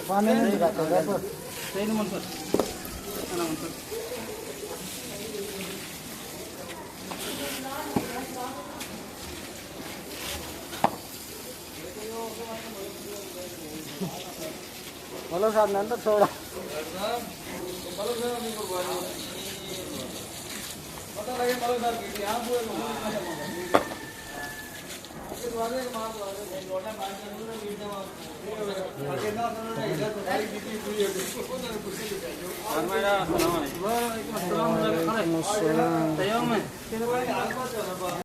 पानी नहीं लगाते बोलो साहब ने अंदर छोड़ा पता लगे बोलो साहब यहाँ पूरे